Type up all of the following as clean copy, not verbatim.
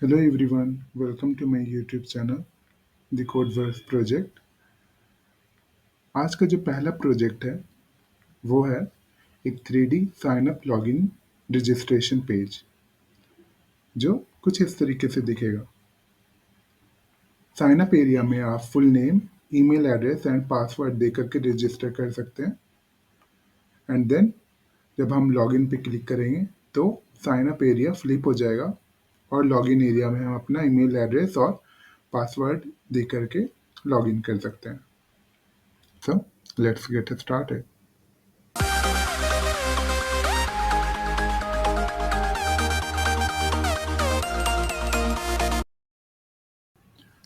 Hello everyone, welcome to my YouTube channel, The Codeverse Project। आज का जो पहला प्रोजेक्ट है वो है एक 3D sign up login registration page जो कुछ इस तरीके से दिखेगा। साइन अप एरिया में आप full name, email address and password देकर के रजिस्टर कर सकते हैं एंड देन जब हम लॉगिन पे क्लिक करेंगे तो साइन अप एरिया फ्लिप हो जाएगा और लॉगिन एरिया में हम अपना ईमेल एड्रेस और पासवर्ड दे करके लॉगिन कर सकते हैं। So let's get started।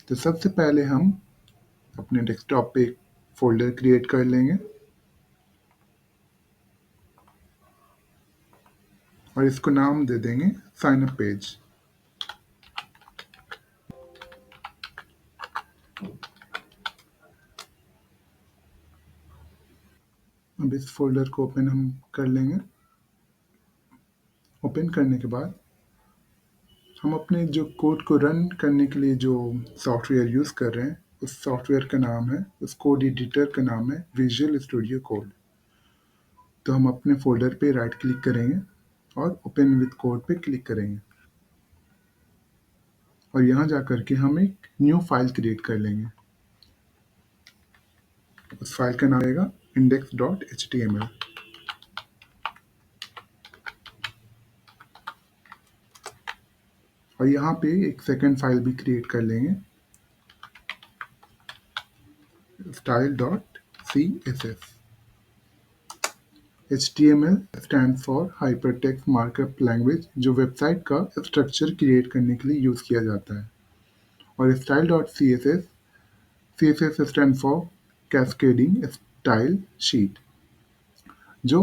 तो सबसे पहले हम अपने डेस्कटॉप पे एक फोल्डर क्रिएट कर लेंगे और इसको नाम दे देंगे साइन अप पेज। अब इस फोल्डर को ओपन हम कर लेंगे। ओपन करने के बाद हम अपने जो कोड को रन करने के लिए जो सॉफ्टवेयर यूज़ कर रहे हैं उस सॉफ्टवेयर का नाम है, उस कोड एडिटर का नाम है विजुअल स्टूडियो कोड। तो हम अपने फोल्डर पे राइट क्लिक करेंगे और ओपन विद कोड पे क्लिक करेंगे और यहाँ जा कर के हम एक न्यू फाइल क्रिएट कर लेंगे। उस फाइल का नाम रहेगा index.html। और यहाँ पे एक सेकंड फाइल भी क्रिएट कर लेंगे style.css। HTML stand for hypertext markup language जो वेबसाइट का स्ट्रक्चर क्रिएट करने के लिए यूज़ किया जाता है। और style.css CSS stand for cascading style sheet जो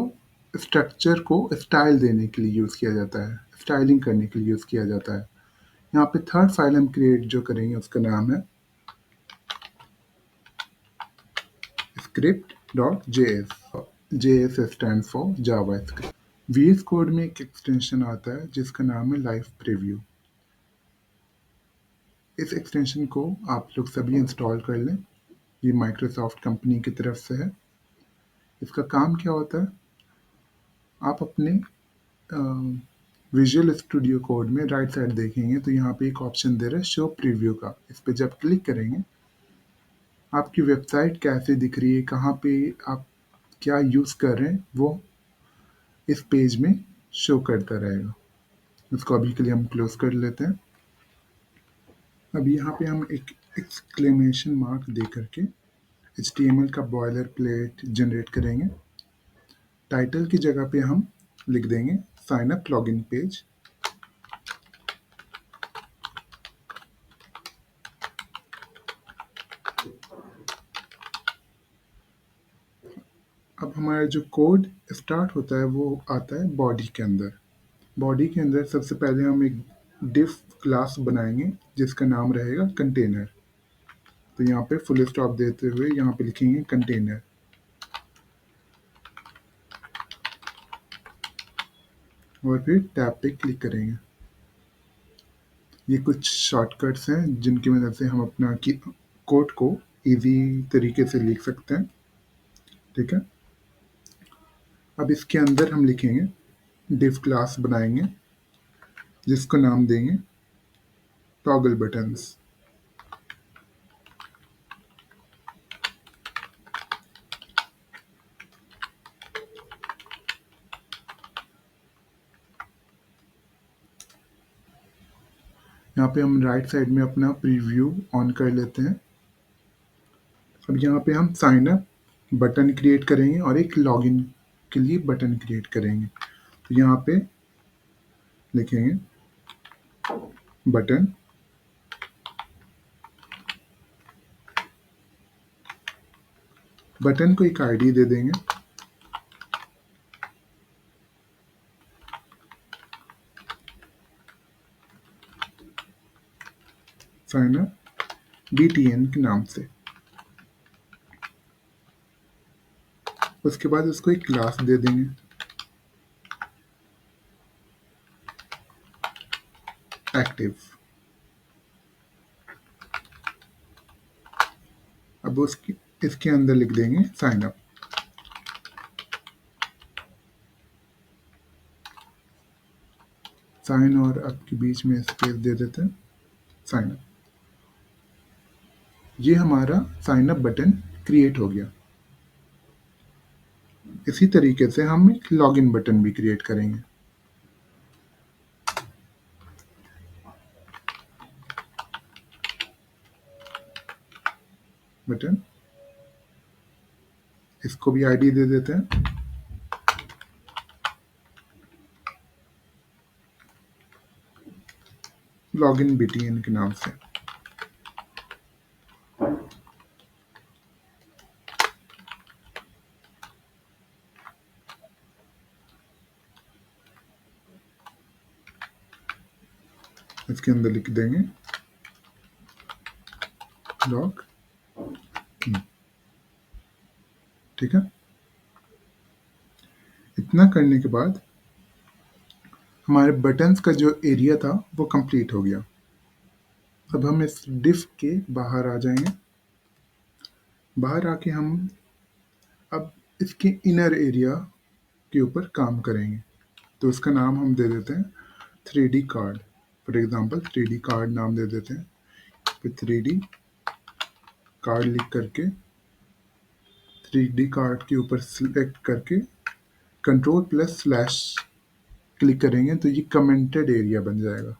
स्ट्रक्चर को स्टाइल देने के लिए यूज़ किया जाता है, स्टाइलिंग करने के लिए यूज़ किया जाता है। यहाँ पे थर्ड फाइल हम क्रिएट जो करेंगे उसका नाम है script.js। JS stand for JavaScript. VS code में एक एक्सटेंशन आता है जिसका नाम है लाइव प्रीव्यू। इस एक्सटेंशन को आप लोग सभी इंस्टॉल कर लें, ये माइक्रोसॉफ्ट कंपनी की तरफ से है। इसका काम क्या होता है, आप अपने विजुअल स्टूडियो कोड में राइट साइड देखेंगे तो यहाँ पे एक ऑप्शन दे रहा है शो प्रीव्यू का। इस पर जब क्लिक करेंगे आपकी वेबसाइट कैसे दिख रही है, कहाँ पे आप क्या यूज़ कर रहे हैं वो इस पेज में शो करता रहेगा। इसको अभी के लिए हम क्लोज कर लेते हैं। अब यहाँ पे हम एक एक्सक्लेमेशन मार्क दे करके HTML का बॉयलर प्लेट जनरेट करेंगे। टाइटल की जगह पे हम लिख देंगे साइन अप लॉगिन पेज। अब हमारा जो कोड स्टार्ट होता है वो आता है बॉडी के अंदर। बॉडी के अंदर सबसे पहले हम एक डिफ क्लास बनाएंगे जिसका नाम रहेगा कंटेनर। तो यहाँ पे फुल स्टॉप देते हुए यहाँ पे लिखेंगे कंटेनर और फिर टैब पे क्लिक करेंगे। ये कुछ शॉर्टकट्स हैं जिनकी मदद से हम अपना कोड को इजी तरीके से लिख सकते हैं। ठीक है, अब इसके अंदर हम लिखेंगे डिफ क्लास बनाएंगे जिसको नाम देंगे टॉगल बटन्स। यहाँ पे हम राइट साइड में अपना प्रीव्यू ऑन कर लेते हैं। अब यहाँ पे हम साइन अप बटन क्रिएट करेंगे और एक लॉगिन के लिए बटन क्रिएट करेंगे। तो यहाँ पे लिखेंगे बटन बटन को एक आईडी दे देंगे। साइन अप BTN के नाम से। उसके बाद उसको एक क्लास दे देंगे एक्टिव। अब इसके अंदर लिख देंगे साइन अप। साइन और अप के बीच में स्पेस दे देते हैं, साइन अप। ये हमारा साइन अप बटन क्रिएट हो गया। इसी तरीके से हम एक लॉगिन बटन भी क्रिएट करेंगे। बटन, इसको भी आईडी दे देते हैं, लॉगिन बीटीएन के नाम से। इसके अंदर लिख देंगे लॉग इन। ठीक है, इतना करने के बाद हमारे बटन्स का जो एरिया था वो कंप्लीट हो गया। अब हम इस डिफ के बाहर आ जाएंगे। बाहर आके हम अब इसके इनर एरिया के ऊपर काम करेंगे। तो इसका नाम हम दे देते हैं 3D card. For example 3D card नाम दे देते हैं। फिर 3D कार्ड लिख करके 3D कार्ड के ऊपर सिलेक्ट करके कंट्रोल+/ क्लिक करेंगे तो ये कमेंटेड एरिया बन जाएगा।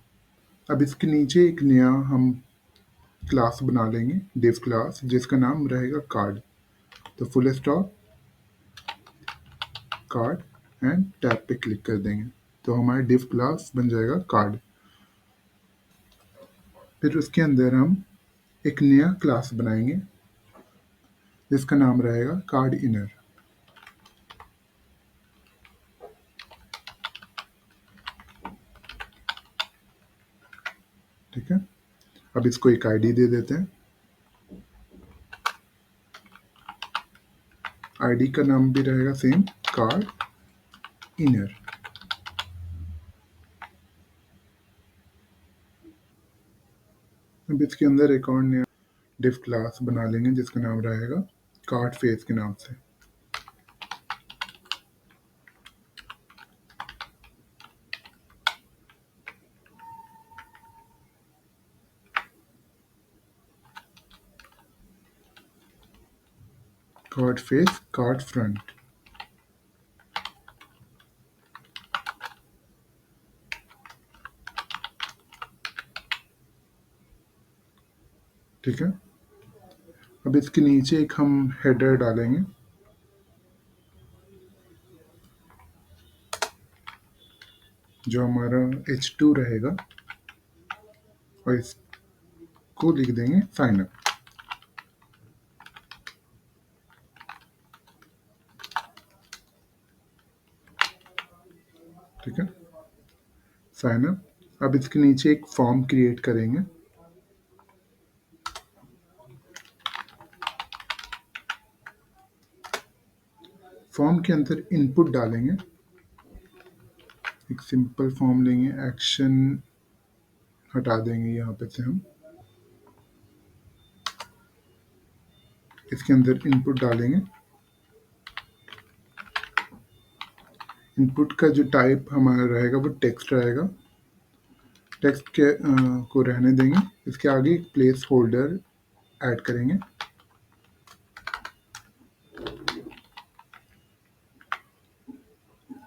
अब इसके नीचे एक नया हम क्लास बना लेंगे, डिव क्लास, जिसका नाम रहेगा कार्ड। तो full stop card and tab पे क्लिक कर देंगे तो हमारा डिव क्लास बन जाएगा कार्ड। फिर उसके अंदर हम एक नया क्लास बनाएंगे जिसका नाम रहेगा कार्ड इनर। ठीक है, अब इसको एक आईडी दे देते हैं। आईडी का नाम भी रहेगा सेम, कार्ड इनर। अब इसके अंदर एक और नया डिव क्लास बना लेंगे जिसका नाम रहेगा कार्ड फेस के नाम से। Card face, card front. ठीक है, अब इसके नीचे एक हम हेडर डालेंगे। जो हमारा H2 रहेगा और इसको लिख देंगे साइन अप। ठीक है, साइन अप। अब इसके नीचे एक फॉर्म क्रिएट करेंगे। फॉर्म के अंदर इनपुट डालेंगे। एक सिंपल फॉर्म लेंगे, एक्शन हटा देंगे यहाँ पे से हम। इसके अंदर इनपुट डालेंगे। इनपुट का जो टाइप हमारा रहेगा वो टेक्स्ट रहेगा। टेक्स्ट के को रहने देंगे। इसके आगे एक प्लेस होल्डर ऐड करेंगे।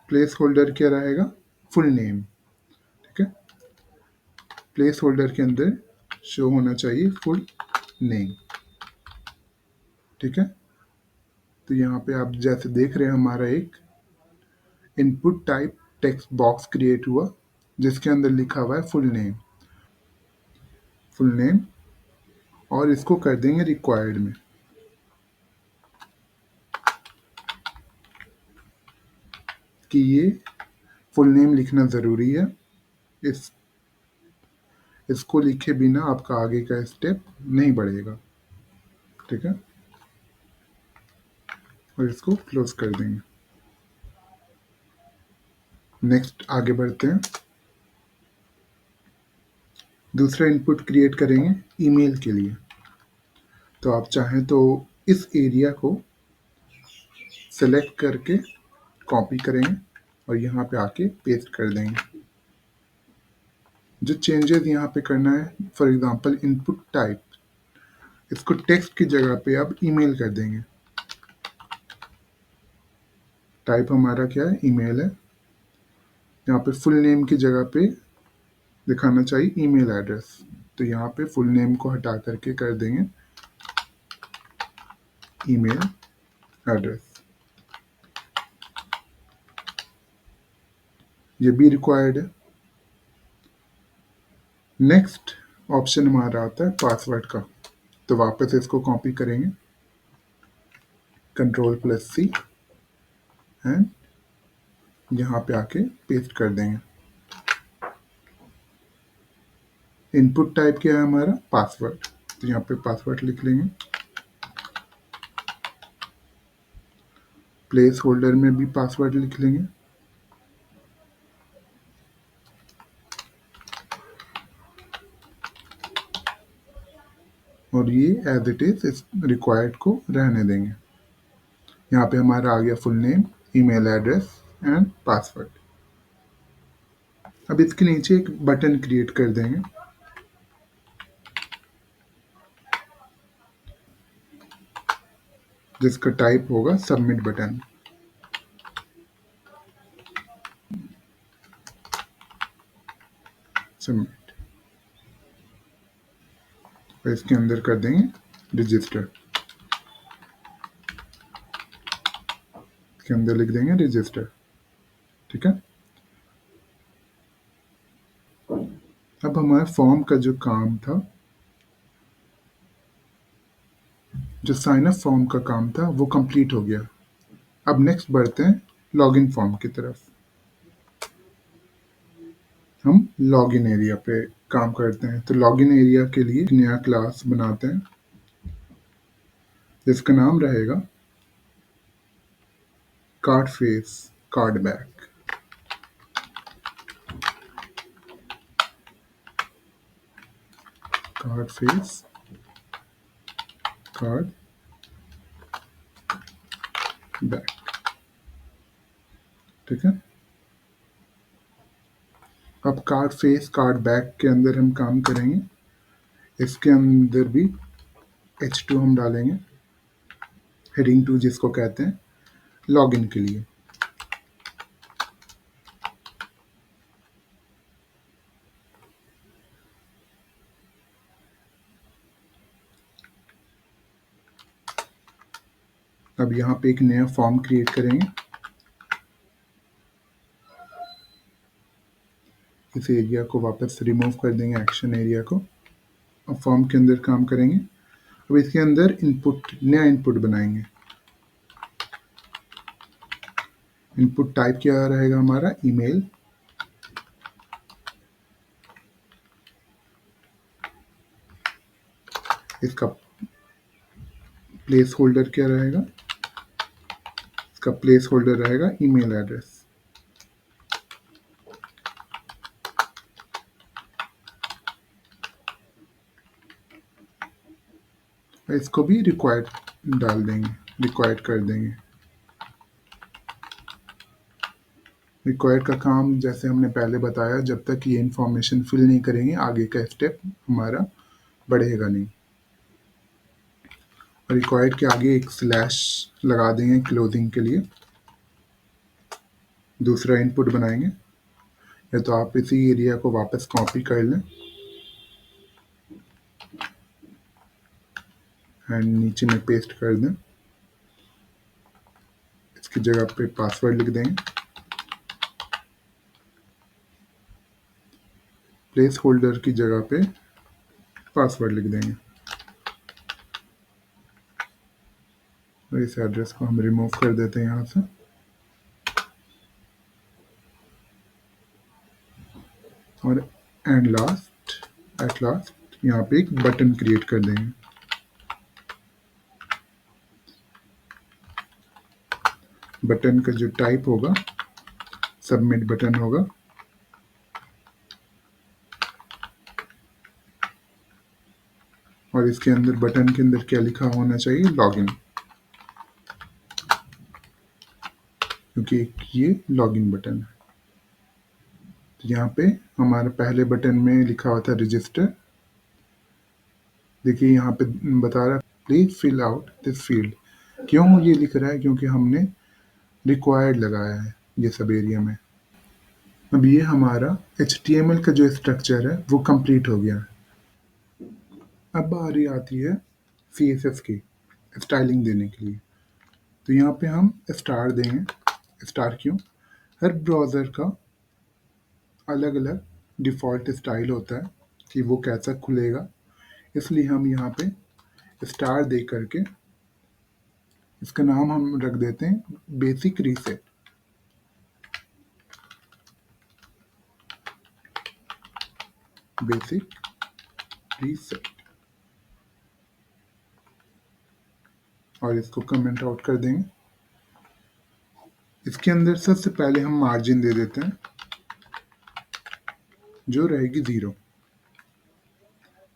प्लेस होल्डर क्या रहेगा, फुल नेम। ठीक है, प्लेस होल्डर के अंदर शो होना चाहिए फुल नेम। ठीक है, तो यहाँ पे आप जैसे देख रहे हैं हमारा एक input type text box create हुआ जिसके अंदर लिखा हुआ है फुल नेम। फुल नेम, और इसको कर देंगे रिक्वायर्ड में। कि ये फुल नेम लिखना ज़रूरी है। इसको लिखे बिना आपका आगे का स्टेप नहीं बढ़ेगा। ठीक है, और इसको क्लोज कर देंगे। नेक्स्ट आगे बढ़ते हैं। दूसरा इनपुट क्रिएट करेंगे ईमेल के लिए। तो आप चाहें तो इस एरिया को सेलेक्ट करके कॉपी करेंगे और यहाँ पे आके पेस्ट कर देंगे। जो चेंजेस यहाँ पे करना है, फॉर एग्जांपल इनपुट टाइप, इसको टेक्स्ट की जगह पे अब ईमेल कर देंगे। टाइप हमारा क्या है, ईमेल है। यहाँ पे फुल नेम की जगह पे दिखाना चाहिए ईमेल एड्रेस, तो यहाँ पे फुल नेम को हटा करके कर देंगे ईमेल एड्रेस। ये भी रिक्वायर्ड है। नेक्स्ट ऑप्शन हमारा आता है पासवर्ड का, तो वापस इसको कॉपी करेंगे, Ctrl+C एंड यहाँ पे आके पेस्ट कर देंगे। इनपुट टाइप क्या है हमारा, पासवर्ड, तो यहाँ पे पासवर्ड लिख लेंगे। प्लेस होल्डर में भी पासवर्ड लिख लेंगे। और ये एज इट इज इस रिक्वायर्ड को रहने देंगे। यहाँ पे हमारा आ गया full name, email address and password. अब इसके नीचे एक बटन क्रिएट कर देंगे, जिसका टाइप होगा सबमिट बटन। सबमिट, और इसके अंदर कर देंगे रजिस्टर। इसके अंदर लिख देंगे रजिस्टर। ठीक है। अब हमारे फॉर्म का जो काम था, जो साइन अप फॉर्म का काम था, वो कंप्लीट हो गया। अब नेक्स्ट बढ़ते हैं लॉगिन फॉर्म की तरफ। हम लॉगिन एरिया पे काम करते हैं। तो लॉगिन एरिया के लिए नया क्लास बनाते हैं, जिसका नाम रहेगा card face card back. Card face card back. ठीक है। अब कार्ड फेस कार्ड बैक के अंदर हम काम करेंगे। इसके अंदर भी H2 हम डालेंगे, हेडिंग 2 जिसको कहते हैं, लॉगिन के लिए। अब यहाँ पे एक नया फॉर्म क्रिएट करेंगे। इस एरिया को वापस रिमूव कर देंगे, एक्शन एरिया को। अब फॉर्म के अंदर काम करेंगे। अब इसके अंदर इनपुट, नया इनपुट बनाएंगे। इनपुट टाइप क्या रहेगा हमारा, ईमेल। इसका प्लेस होल्डर क्या रहेगा, इसका प्लेस होल्डर रहेगा ईमेल एड्रेस। इसको भी रिक्वायर्ड डाल देंगे, रिक्वायर्ड कर देंगे। रिक्वायर्ड का काम जैसे हमने पहले बताया, जब तक ये इंफॉर्मेशन फिल नहीं करेंगे आगे का स्टेप हमारा बढ़ेगा नहीं। रिक्वायर्ड के आगे एक स्लैश लगा देंगे क्लोजिंग के लिए। दूसरा इनपुट बनाएंगे, या तो आप इसी एरिया को वापस कॉपी कर लें एंड नीचे में पेस्ट कर दें। इसकी जगह पे पासवर्ड लिख देंगे। प्लेस होल्डर की जगह पे पासवर्ड लिख देंगे। और इस एड्रेस को हम रिमूव कर देते हैं यहाँ से। और एंड लास्ट, एट लास्ट यहाँ पे एक बटन क्रिएट कर देंगे। बटन का जो टाइप होगा, सबमिट बटन होगा। और इसके अंदर बटन के अंदर क्या लिखा होना चाहिए, लॉगिन, क्योंकि ये लॉगिन बटन है। तो यहाँ पे हमारे पहले बटन में लिखा हुआ था रजिस्टर। देखिए यहाँ पे बता रहा है please fill out this field. क्यों ये लिख रहा है, क्योंकि हमने रिक्वायर्ड लगाया है ये सब एरिया में। अब ये हमारा HTML का जो स्ट्रक्चर है वो कंप्लीट हो गया है। अब बारी आती है CSS की स्टाइलिंग देने के लिए। तो यहाँ पे हम स्टार देंगे। स्टार क्यों, हर ब्राउज़र का अलग अलग डिफ़ॉल्ट स्टाइल होता है कि वो कैसा खुलेगा, इसलिए हम यहाँ पे स्टार दे करके इसका नाम हम रख देते हैं बेसिक रीसेट। बेसिक रीसेट, और इसको कमेंट आउट कर देंगे। इसके अंदर सबसे पहले हम मार्जिन दे देते हैं जो रहेगी 0।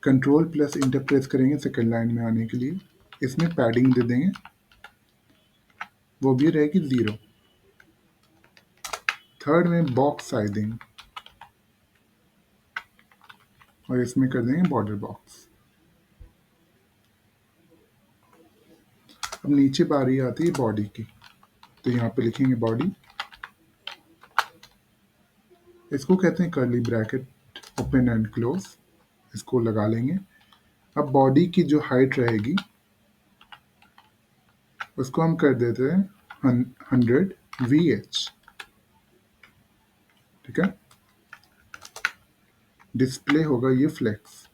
कंट्रोल प्लस इंटर प्रेस करेंगे सेकंड लाइन में आने के लिए। इसमें पैडिंग दे देंगे, वो भी रहेगी 0। थर्ड में बॉक्स साइजिंग, और इसमें कर देंगे बॉर्डर बॉक्स। अब नीचे बारी आती है बॉडी की, तो यहाँ पे लिखेंगे बॉडी। इसको कहते हैं curly bracket open and close, इसको लगा लेंगे। अब बॉडी की जो हाइट रहेगी उसको हम कर देते हैं 100 VH। ठीक है, डिस्प्ले होगा ये फ्लेक्स।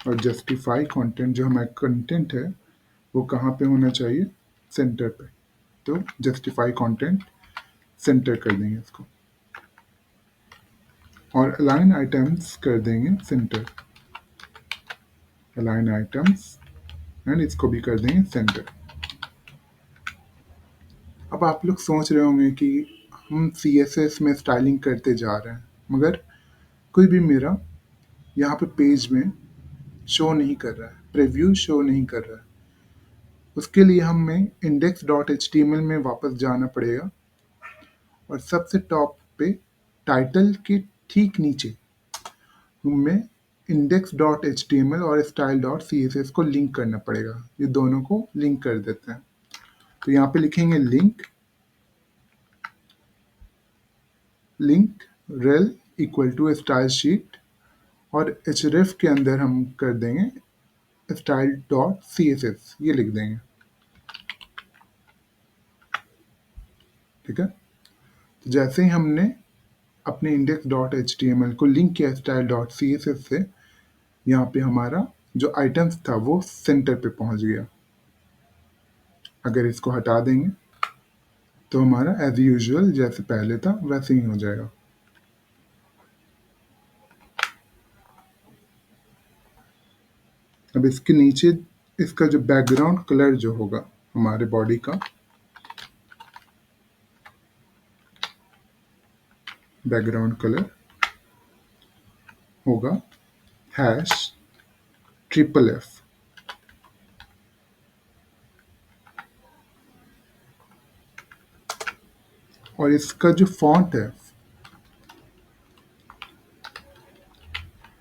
और जस्टिफाई कंटेंट, जो हमारा कंटेंट है वो कहाँ पे होना चाहिए, सेंटर पे। तो जस्टिफाई कंटेंट सेंटर कर देंगे इसको, और अलाइन आइटम्स कर देंगे सेंटर। अलाइन आइटम्स एंड इसको भी कर देंगे सेंटर। अब आप लोग सोच रहे होंगे कि हम CSS में स्टाइलिंग करते जा रहे हैं, मगर कोई भी मेरा यहाँ पे पेज में शो नहीं कर रहा है, प्रीव्यू शो नहीं कर रहा है। उसके लिए हमें index.html में वापस जाना पड़ेगा, और सबसे टॉप पे टाइटल के ठीक नीचे हमें index.html और style.css को लिंक करना पड़ेगा। ये दोनों को लिंक कर देते हैं। तो यहाँ पे लिखेंगे link rel equal to style sheet, और href के अंदर हम कर देंगे style.css, ये लिख देंगे। ठीक है, तो जैसे ही हमने अपने index.html को लिंक किया style.css से, यहाँ पे हमारा जो आइटम्स था वो सेंटर पे पहुंच गया। अगर इसको हटा देंगे तो हमारा एज यूजुअल जैसे पहले था वैसे ही हो जाएगा। अब इसके नीचे इसका जो बैकग्राउंड कलर जो होगा हमारे बॉडी का, बैकग्राउंड कलर होगा #FF। और इसका जो फॉन्ट है,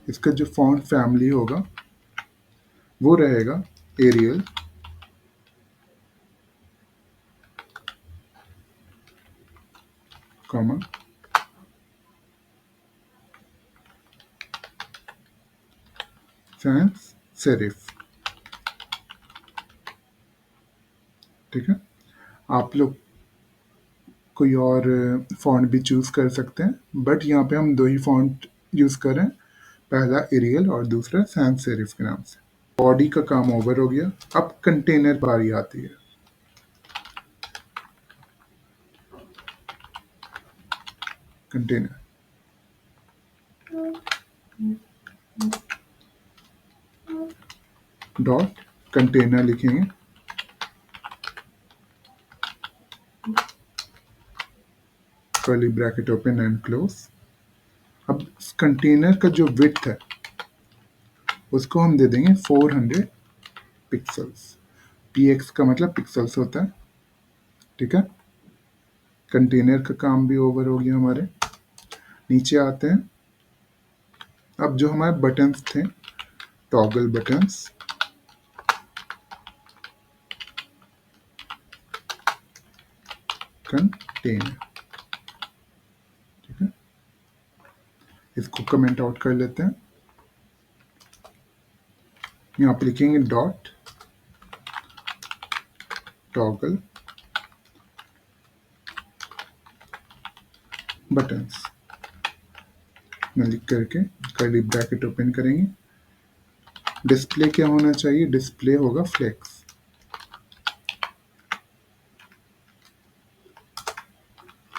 इसका जो फॉन्ट फैमिली होगा वो रहेगा एरियल, कॉमा सैंस सेरिफ। ठीक है, आप लोग कोई और फॉन्ट भी चूज कर सकते हैं, बट यहाँ पे हम 2 ही फॉन्ट यूज कर रहे हैं, पहला एरियल और दूसरा सैंस सेरिफ के नाम से। बॉडी का काम ओवर हो गया। अब कंटेनर बारी आती है। कंटेनर डॉट कंटेनर लिखेंगे, curly bracket open and close, अब इस कंटेनर का जो विड्थ है उसको हम दे देंगे 400 पिक्सल्स। px का मतलब पिक्सल्स होता है, ठीक है। कंटेनर का काम भी ओवर हो गया हमारे। नीचे आते हैं। अब जो हमारे बटन्स थे, टॉगल बटन्स, कंटेनर, ठीक है। इसको कमेंट आउट कर लेते हैं। यहाँ पे लिखेंगे डॉट टॉगल बटन्स में लिख करके कर्ली ब्रैकेट ओपन करेंगे। डिस्प्ले क्या होना चाहिए? डिस्प्ले होगा फ्लेक्स।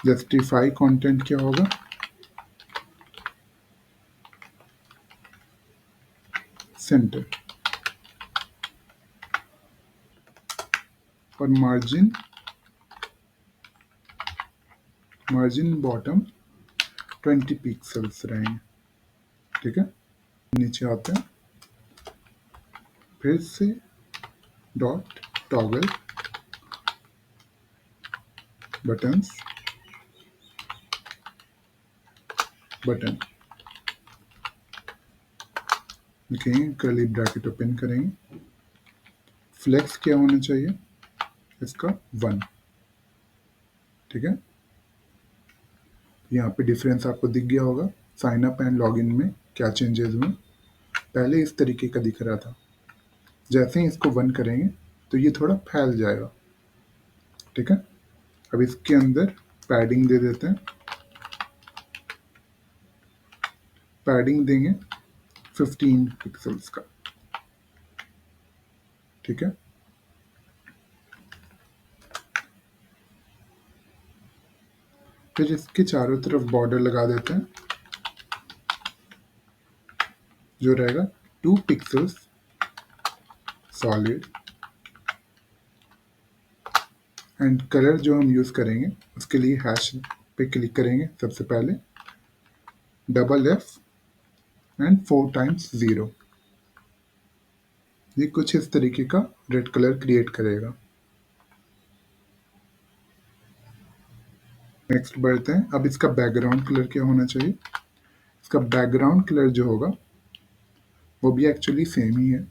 जस्टिफाई कंटेंट क्या होगा? सेंटर। और मार्जिन बॉटम 20 पिक्सल्स रहेंगे, ठीक है। नीचे आते हैं, फिर से डॉट टॉगल बटन्स बटन लिखेंगे, कर्ली ब्रैकेट ओपन करेंगे। फ्लेक्स क्या होना चाहिए इसका? 1, ठीक है। यहाँ पे डिफरेंस आपको दिख गया होगा। साइन अप एंड लॉगिन में क्या चेंजेस हुए। पहले इस तरीके का दिख रहा था, जैसे ही इसको 1 करेंगे तो ये थोड़ा फैल जाएगा, ठीक है। अब इसके अंदर पैडिंग दे देते हैं। पैडिंग देंगे 15 पिक्सल्स का, ठीक है। फिर इसके चारों तरफ बॉर्डर लगा देते हैं, जो रहेगा 2 पिक्सल्स सॉलिड। एंड कलर जो हम यूज़ करेंगे उसके लिए हैश पे क्लिक करेंगे सबसे पहले, F एंड 4 टाइम्स 0। ये कुछ इस तरीके का रेड कलर क्रिएट करेगा। नेक्स्ट बढ़ते हैं। अब इसका बैकग्राउंड कलर क्या होना चाहिए? इसका बैकग्राउंड कलर जो होगा वो भी एक्चुअली सेम ही है,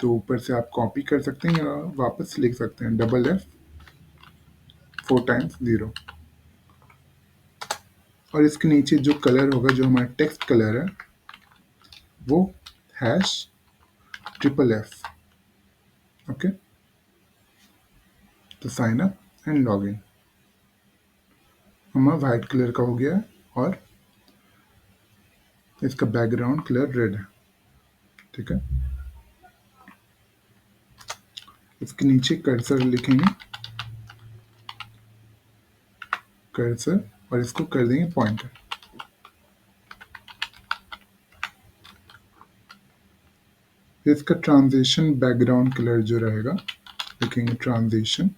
तो ऊपर से आप कॉपी कर सकते हैं या वापस लिख सकते हैं, F 4 टाइम्स 0। और इसके नीचे जो कलर होगा, जो हमारा टेक्स्ट कलर है, वो #FFF, ओके। तो sign up and log in हमारा वाइट कलर का हो गया है और इसका बैकग्राउंड कलर रेड है, ठीक है। इसके नीचे कर्सर लिखेंगे, कर्सर, और इसको कर देंगे पॉइंटर। इसका ट्रांजिशन बैकग्राउंड कलर जो रहेगा, लिखेंगे ट्रांजिशन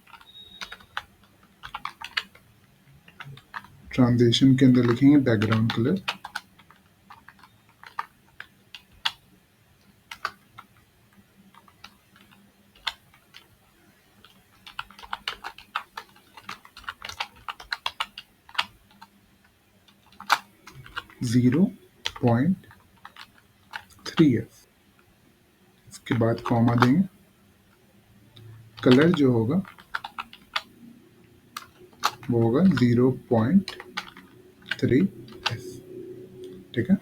के अंदर लिखेंगे बैकग्राउंड कलर। (0.3f) इसके बाद कॉमा देंगे। कलर जो होगा वो होगा 0.3f, ठीक है।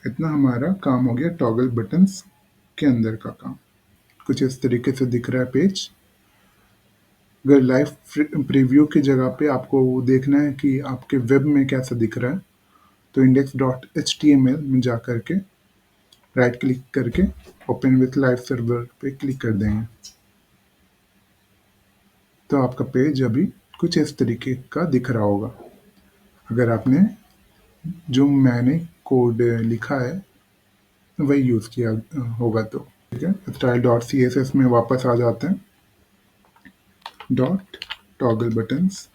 इतना हमारा काम हो गया टॉगल बटन्स के अंदर का काम। कुछ इस तरीके से दिख रहा है पेज। अगर लाइव प्रीव्यू की जगह पे आपको देखना है कि आपके वेब में कैसा दिख रहा है, तो index.html में जा करके राइट क्लिक करके ओपन विथ लाइव सर्वर पे क्लिक कर देंगे, तो आपका पेज अभी कुछ इस तरीके का दिख रहा होगा। अगर आपने जो मैंने कोड लिखा है वही यूज़ किया होगा तो, ठीक है। style.css में वापस आ जाते हैं। डॉट टॉगल बटन्स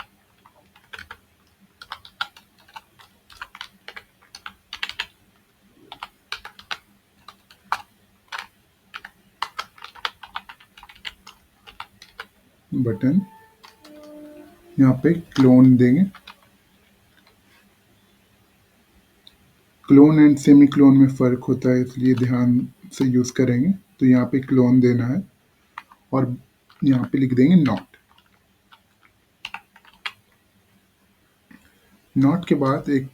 बटन, यहाँ पे क्लोन देंगे। क्लोन एंड सेमी क्लोन में फ़र्क होता है, इसलिए ध्यान से यूज़ करेंगे। तो यहाँ पे क्लोन देना है और यहाँ पे लिख देंगे नॉट। नॉट के बाद एक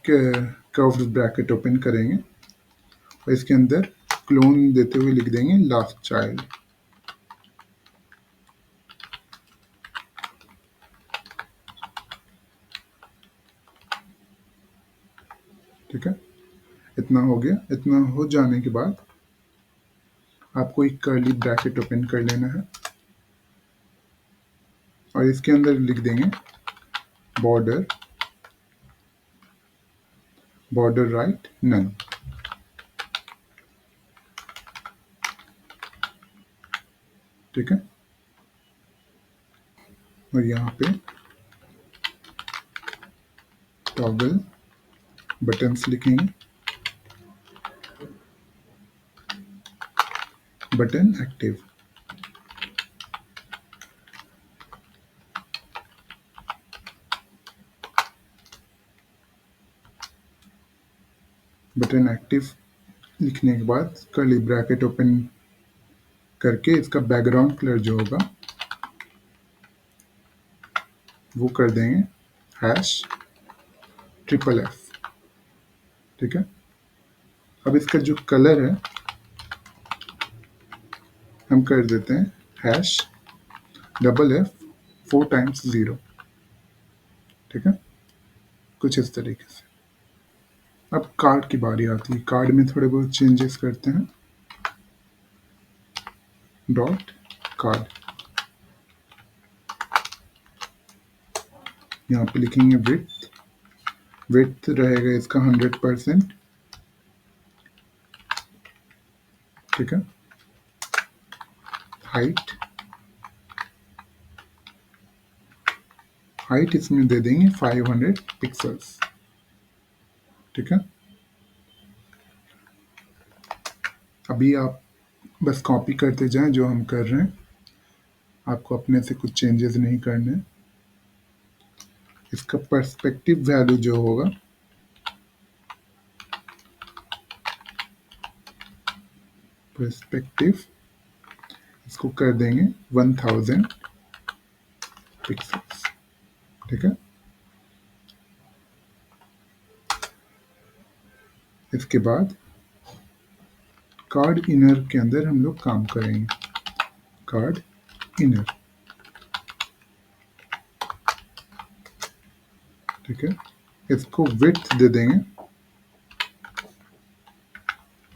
कर्व्ड ब्रैकेट ओपन करेंगे और इसके अंदर क्लोन देते हुए लिख देंगे लास्ट चाइल्ड। ठीक है, इतना हो गया। इतना हो जाने के बाद आपको एक कर्ली ब्रैकेट ओपन कर लेना है और इसके अंदर लिख देंगे बॉर्डर, बॉर्डर राइट नन। ठीक है, और यहाँ पे टॉगल बटन्स लिखेंगे, बटन एक्टिव। बटन एक्टिव लिखने के बाद कर्ली ब्रैकेट ओपन करके इसका बैकग्राउंड कलर जो होगा वो कर देंगे हैश ट्रिपल एफ। ठीक है, अब इसका जो कलर है हम कर देते हैं हैश डबल एफ 4 टाइम्स 0। ठीक है, कुछ इस तरीके से। अब कार्ड की बारी आती है। कार्ड में थोड़े बहुत चेंजेस करते हैं। डॉट कार्ड, यहाँ पे लिखेंगे विड्थ। विड्थ रहेगा इसका 100%। ठीक है, हाइट, हाइट इसमें दे देंगे 500 पिक्सल्स। ठीक है, अभी आप बस कॉपी करते जाएं जो हम कर रहे हैं, आपको अपने से कुछ चेंजेस नहीं करने। इसका पर्सपेक्टिव वैल्यू जो होगा पर्सपेक्टिव, इसको कर देंगे 1000 पिक्सल्स। ठीक है, इसके बाद कार्ड इनर के अंदर हम लोग काम करेंगे। कार्ड इनर, ठीक है, इसको विड्थ दे देंगे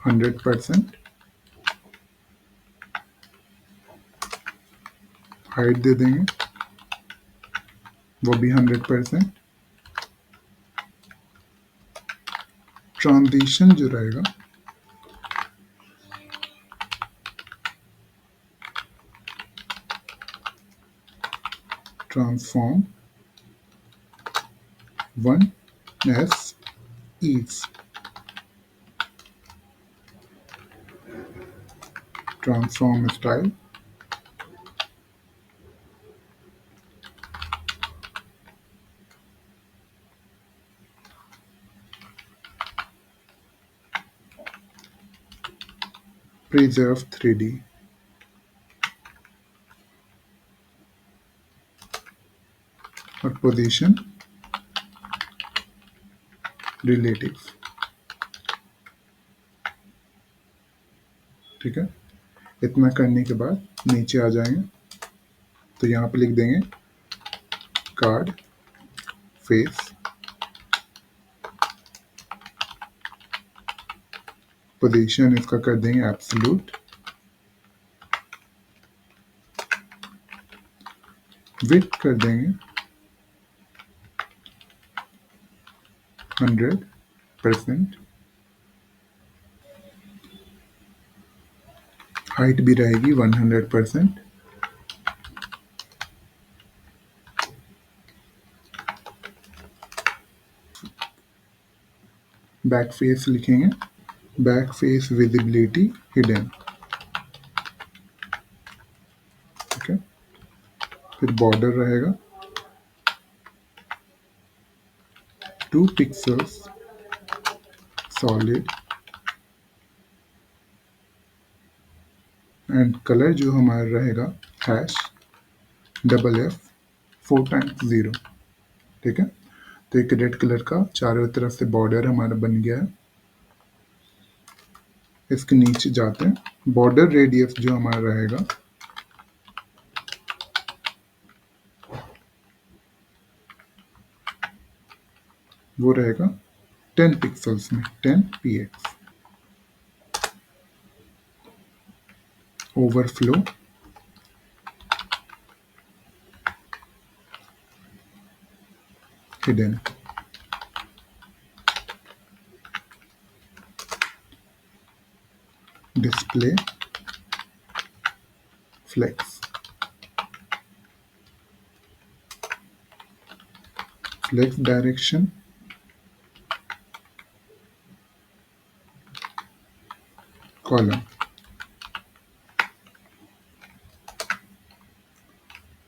100%, हाइट दे देंगे वो भी 100%। ट्रांजिशन जो रहेगा transform 1s each, transform style, preserve 3D, और पोजीशन रिलेटिव। ठीक है, इतना करने के बाद नीचे आ जाएंगे तो यहाँ पे लिख देंगे कार्ड फेस, पोजीशन इसका कर देंगे एब्सोल्यूट, विड्थ कर देंगे 100%, हाइट भी रहेगी 100%। बैक फेस लिखेंगे, बैक फेस विजिबिलिटी हिडन। ठीक है, फिर बॉर्डर रहेगा 2 पिक्सल्स सॉलिड एंड कलर जो हमारा रहेगा हैश डबल एफ 4 टाइम्स 0। ठीक है, तो एक रेड कलर का चारों तरफ से बॉर्डर हमारा बन गया है। इसके नीचे जाते हैं, बॉर्डर रेडियस जो हमारा रहेगा वो रहेगा 10 पिक्सल्स में 10 px। Overflow hidden, display flex, flex direction column,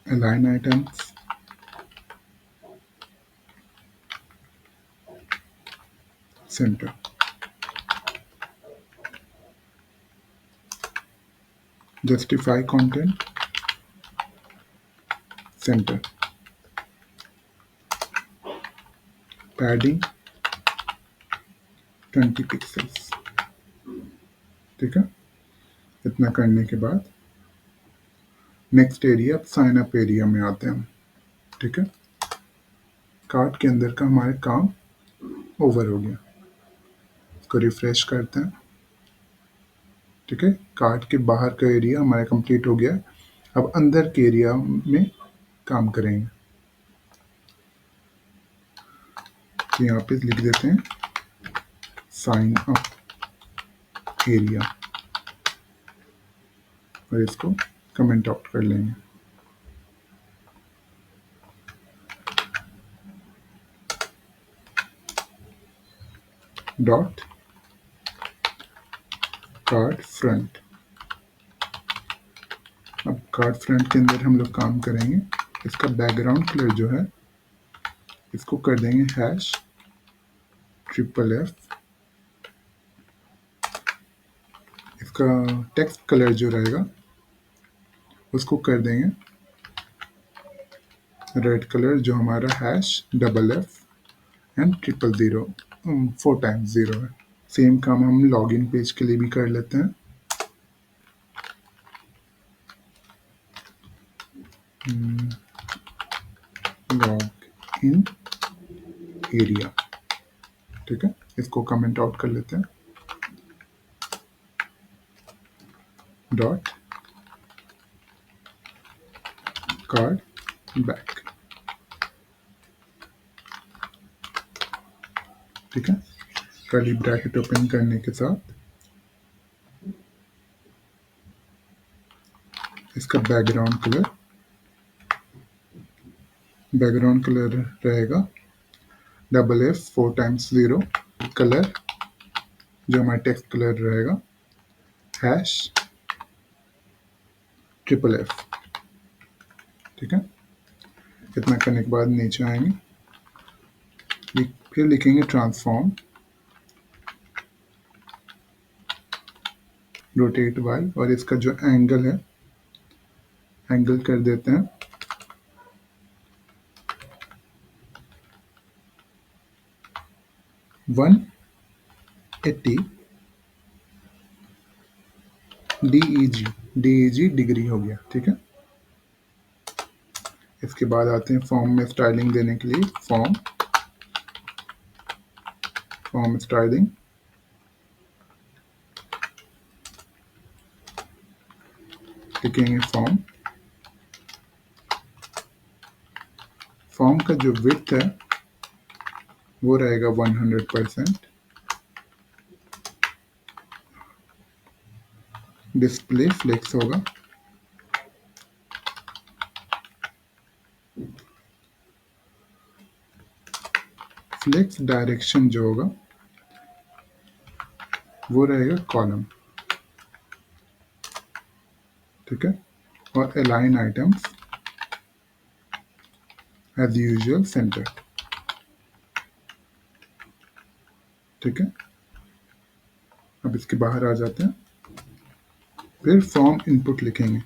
align items, center, justify content, center, padding 20 pixels. ठीक है, इतना करने के बाद next area, sign up area में आते हैं हम। ठीक है, कार्ड के अंदर का हमारे काम ओवर हो गया, इसको रिफ्रेश करते हैं। ठीक है, कार्ड के बाहर का एरिया हमारा कंप्लीट हो गया। अब अंदर के एरिया में काम करेंगे, तो यहाँ पे लिख देते हैं साइन अप एरिया और इसको कमेंट आउट कर लेंगे। Dot card front. अब कार्ड फ्रंट के अंदर हम लोग काम करेंगे, इसका बैकग्राउंड कलर जो है इसको कर देंगे हैश ट्रिपल एफ। इसका टेक्स्ट कलर जो रहेगा उसको कर देंगे रेड कलर, जो हमारा hash double F and 000 4 times 0 है। सेम काम हम लॉगिन पेज के लिए भी कर लेते हैं। Log in area. ठीक है, इसको कमेंट आउट कर लेते हैं। Dot card back. ठीक है, कर्ली ब्रैकेट ओपन करने के साथ इसका बैकग्राउंड कलर रहेगा डबल एफ 4 टाइम्स 0। कलर जो हमारा टेक्स्ट कलर रहेगा हैश ट्रिपल एफ। ठीक है, इतना करने के बाद नीचे आएंगे, फिर लिखेंगे ट्रांसफॉर्म रोटेट वाई, और इसका जो एंगल है एंगल कर देते हैं 180 DEG डिग्री हो गया। ठीक है, इसके बाद आते हैं फॉर्म में स्टाइलिंग देने के लिए। फॉर्म स्टाइलिंग, लिखेंगे फॉर्म का जो विड्थ है वो रहेगा 100%। डिस्प्ले फ्लेक्स होगा, फ्लेक्स डायरेक्शन जो होगा वो रहेगा कॉलम। ठीक है, और align items as usual centre. ठीक है, अब इसके बाहर आ जाते हैं। फिर फॉर्म इनपुट लिखेंगे।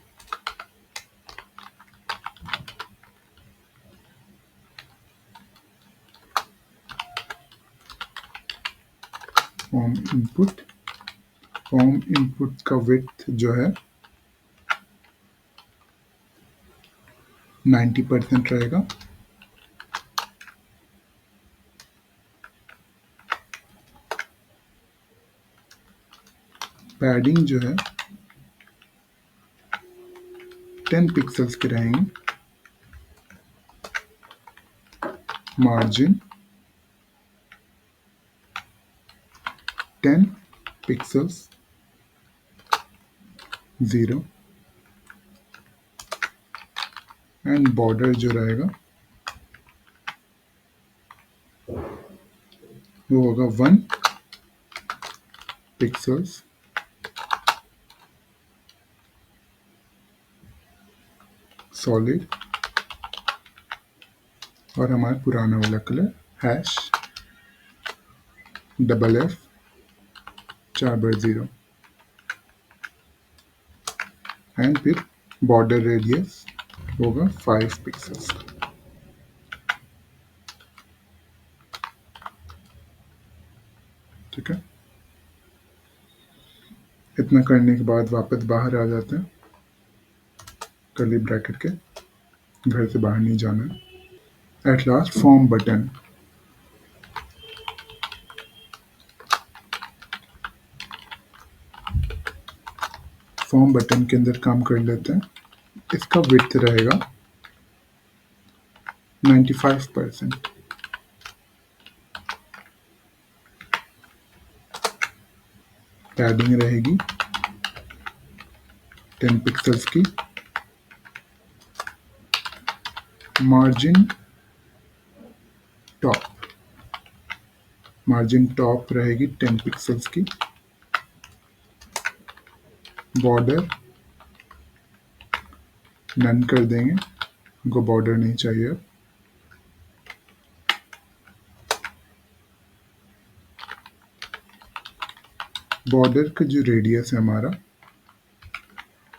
फॉर्म इनपुट, फॉर्म इनपुट का विड्थ जो है 90% रहेगा। पैडिंग जो है 10 पिक्सल्स के रहेंगे। मार्जिन 10 पिक्सल्स 0, एंड बॉर्डर जो रहेगा वो होगा 1 पिक्सल्स सॉलिड, और हमारा पुराना वाला कलर हैश FF 4/0, एंड फिर बॉर्डर रेडियस होगा 5 पिक्सल्स। ठीक है, इतना करने के बाद वापस बाहर आ जाते हैं। कर्ली ब्रैकेट के, घर से बाहर नहीं जाना है। At last form button, form button के अंदर काम कर लेते हैं। इसका विड्थ रहेगा 95%। पैडिंग रहेगी 10 पिक्सल्स की। मार्जिन टॉप, मार्जिन टॉप रहेगी 10 पिक्सल्स की। बॉर्डर नन कर देंगे, उनको बॉर्डर नहीं चाहिए। बॉर्डर का जो रेडियस है हमारा,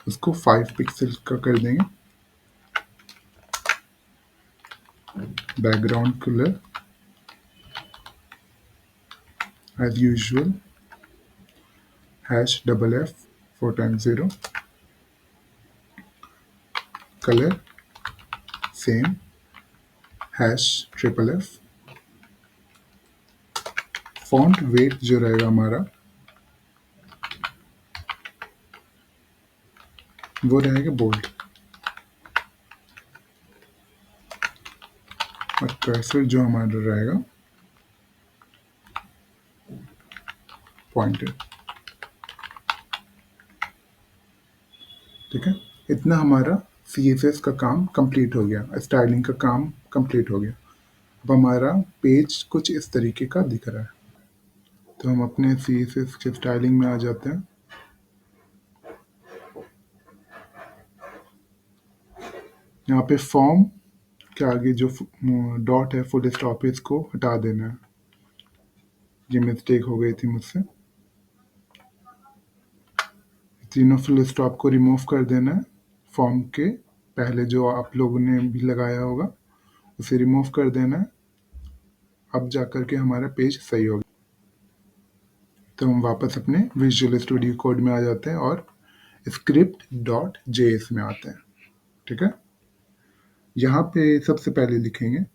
उसको 5 पिक्सल का कर देंगे। Background colour as usual #FF 4x0, colour same #FFF। Font weight जो रहेगा हमारा वो रहेगा बोल्ड, और कर्सर जो हमारा रहेगा पॉइंटर। ठीक है, इतना हमारा CSS का काम कंप्लीट हो गया, स्टाइलिंग का काम कंप्लीट हो गया। अब हमारा पेज कुछ इस तरीके का दिख रहा है। तो हम अपने CSS के स्टाइलिंग में आ जाते हैं। यहाँ पे फॉर्म के आगे जो डॉट है, फुल स्टॉप है, इसको हटा देना है। ये मिस्टेक हो गई थी मुझसे। तीनों फुल स्टॉप को रिमूव कर देना है। फॉर्म के पहले जो आप लोगों ने भी लगाया होगा उसे रिमूव कर देना है। अब जाकर के हमारा पेज सही होगा। तो हम वापस अपने विजुअल स्टूडियो कोड में आ जाते हैं और script.js में आते हैं। ठीक है, यहाँ पे सबसे पहले लिखेंगे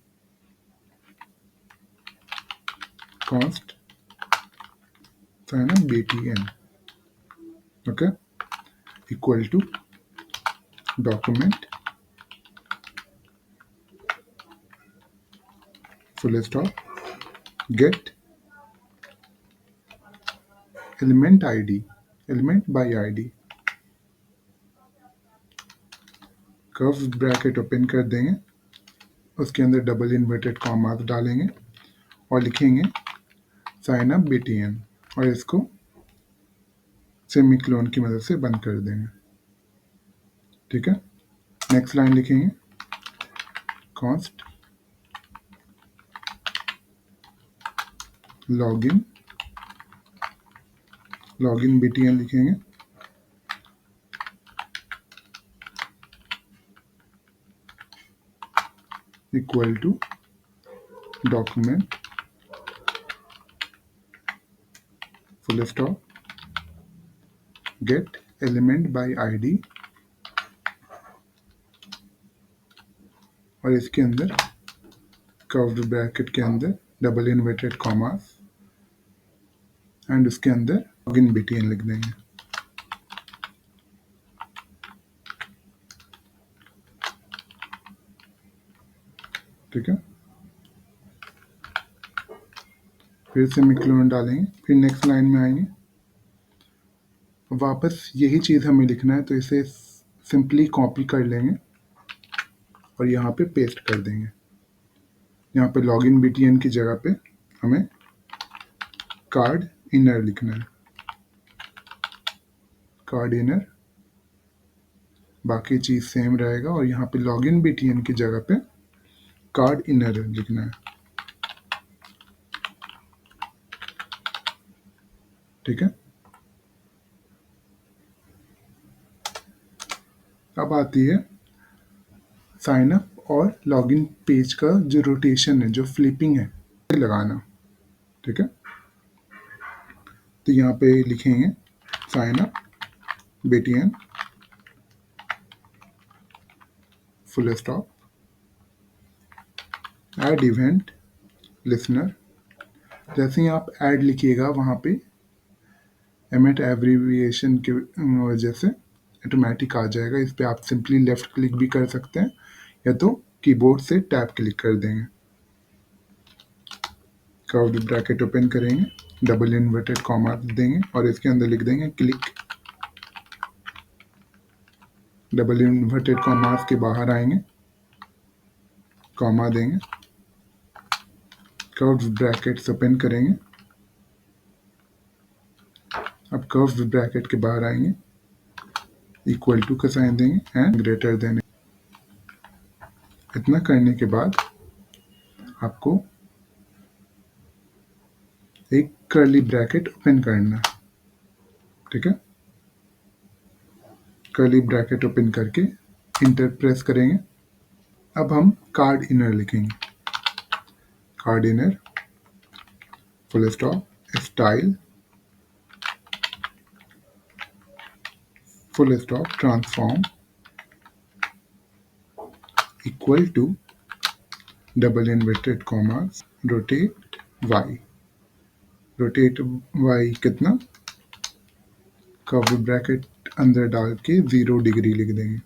const btn, okay, equal to document full stop get element ID, element by ID, curve bracket open कर देंगे, उसके अंदर डबल इन्वर्टेड कॉमास डालेंगे और लिखेंगे साइन अप btn, और इसको सेमीकोलन की मदद से बंद कर देंगे। ठीक है, नेक्स्ट लाइन लिखेंगे const लॉगिन लॉगिन BTN लिखेंगे, equal to document full stop get element by ID, और इसके अंदर कर्व्ड ब्रैकेट के अंदर डबल इन्वर्टेड कॉमास एंड उसके अंदर लॉगिन BTN लिख देंगे। ठीक है, फिर सेमीकोलन डालेंगे, फिर नेक्स्ट लाइन में आएंगे, वापस यही चीज़ हमें लिखना है, तो इसे सिंपली कॉपी कर लेंगे और यहाँ पे पेस्ट कर देंगे। यहाँ पे लॉगिन BTN की जगह पे हमें कार्ड इनर लिखना है, कार्ड इनर, बाकी चीज़ सेम रहेगा, और यहाँ पे लॉगिन BTN की जगह पे कार्ड इनर लिखना है। ठीक है, अब आती है साइन अप और लॉगिन पेज का जो रोटेशन है, जो फ्लिपिंग है, लगाना। ठीक है, तो यहाँ पे लिखेंगे sign up BTN full stop add event listener. जैसे ही आप ऐड लिखिएगा वहाँ पे एमेट एब्रीविएशन की वजह से ऑटोमेटिक आ जाएगा। इस पे आप सिंपली लेफ्ट क्लिक भी कर सकते हैं या तो कीबोर्ड से टैब क्लिक कर देंगे। कर्व्ड ब्रैकेट ओपन करेंगे, डबल इन्वर्टेड कॉमा देंगे और इसके अंदर लिख देंगे क्लिक। डबल इन्वर्टेड कॉमास के बाहर आएंगे, कॉमा देंगे, कर्व्ड ब्रैकेट्स ओपन करेंगे, अब कर्व्ड ब्रैकेट के बाहर आएंगे, इक्वल टू का साइन देंगे एंड ग्रेटर देन। इतना करने के बाद आपको एक कर्ली ब्रैकेट ओपन करना है। ठीक है, कर्ली ब्रैकेट ओपन करके इंटर प्रेस करेंगे। अब हम कार्ड इनर लिखेंगे, card inner full stop style full stop transform equal to double inverted commas rotate y। Rotate y कितना, कर्व ब्रैकेट अंदर डाल के 0 डिग्री लिख देंगे।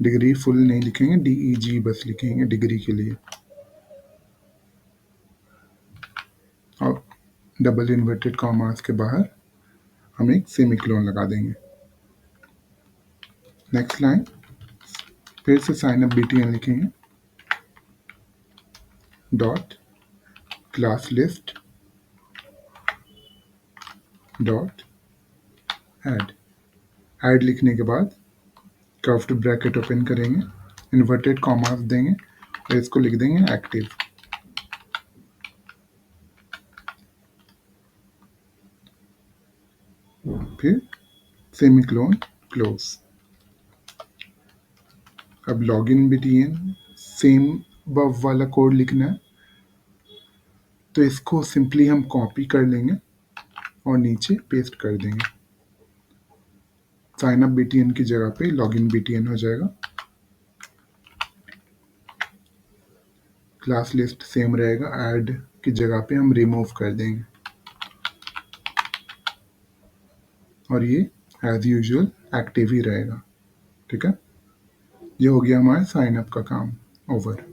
डिग्री फुल नहीं लिखेंगे, DEG बस लिखेंगे डिग्री के लिए। और डबल इन्वर्टेड कॉमास के बाहर हम एक सेमीकोलन लगा देंगे। नेक्स्ट लाइन फिर से साइन अप BTN लिखेंगे, dot class list dot add. Add लिखने के बाद कर्व्ड ब्रैकेट ओपन करेंगे, इन्वर्टेड कॉमास देंगे और इसको लिख देंगे एक्टिव। फिर सेमीकोलन क्लोज। अब लॉगिन BTN सेम बव वाला कोड लिखना है, तो इसको सिंपली हम कॉपी कर लेंगे और नीचे पेस्ट कर देंगे। साइन अप BTN की जगह पे लॉगिन BTN हो जाएगा। क्लास लिस्ट सेम रहेगा, ऐड की जगह पे हम रिमूव कर देंगे और ये एज यूजुअल एक्टिव ही रहेगा। ठीक है, ये हो गया हमारा साइन अप का काम ओवर।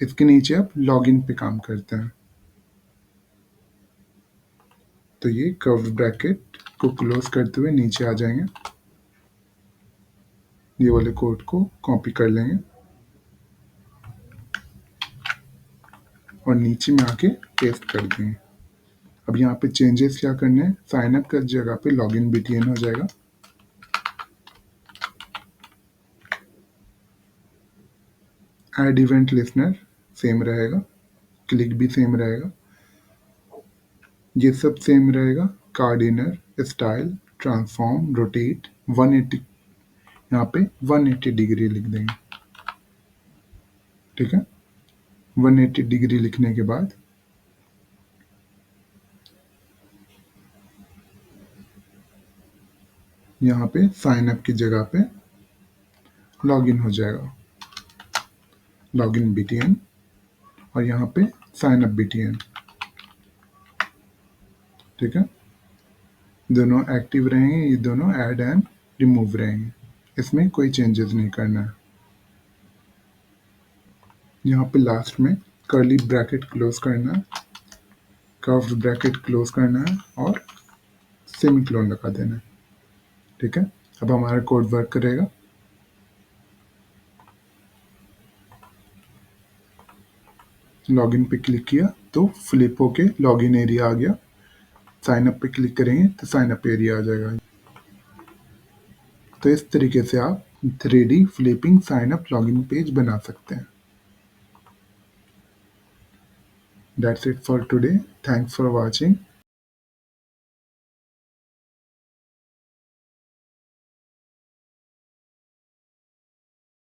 इसके नीचे अब लॉगिन पे काम करते हैं। तो ये कर्व ब्रैकेट को क्लोज करते हुए नीचे आ जाएंगे, ये वाले कोड को कॉपी कर लेंगे और नीचे में आके पेस्ट कर देंगे। अब यहाँ पे चेंजेस क्या करने हैं, साइन अप का जगह पे लॉगिन BTN हो जाएगा। ऐड इवेंट लिसनर सेम रहेगा, क्लिक भी सेम रहेगा, ये सब सेम रहेगा। Card inner, style, transform, rotate, 180, यहाँ पे 180 डिग्री लिख देंगे। ठीक है, 180 डिग्री लिखने के बाद यहाँ पे साइन अप की जगह पे लॉगिन हो जाएगा, लॉगिन BTN, और यहाँ पे साइन अप BTN। ठीक है, दोनों एक्टिव रहेंगे, ये दोनों ऐड एंड रिमूव रहेंगे, इसमें कोई चेंजेस नहीं करना है। यहाँ पे लास्ट में कर्ली ब्रैकेट क्लोज करना है, कर्व्ड ब्रैकेट क्लोज करना है और सेमीकोलन लगा देना है। ठीक है, अब हमारा कोड वर्क करेगा। लॉगिन पे क्लिक किया तो फ्लिप होके लॉगिन एरिया आ गया। साइन अप पे क्लिक करेंगे तो साइन अप एरिया आ जाएगा। तो इस तरीके से आप 3D flipping sign up login page बना सकते हैं। That's it for today. Thanks for watching.